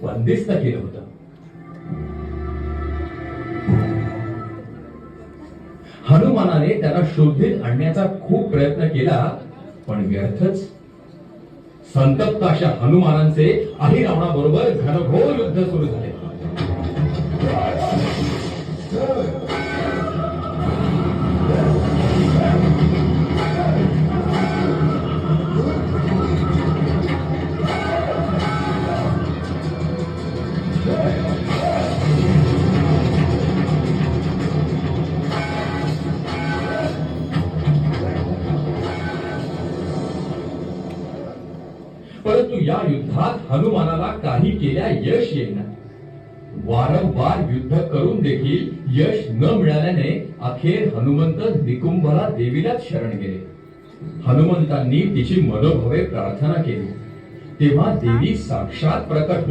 बंदिस्त केलं होतं. हनुमानाने त्याला शोधीत आणण्याचा खूप प्रयत्न केला, पण व्यर्थच. संतप्त अशा हनुमानांचे आही रावणाबरोबर घनघोर युद्ध सुरू झाले. परंतु या युद्धात हनुमानाला काही केल्या यश येईना. वारंवार युद्ध करून देखील यश न मिळाल्याने अखेर हनुमंत निकुंभला देवीलाच शरण गेले. हनुमंतांनी तिची मनोभावे प्रार्थना केली, तेव्हा देवी साक्षात प्रकट होऊन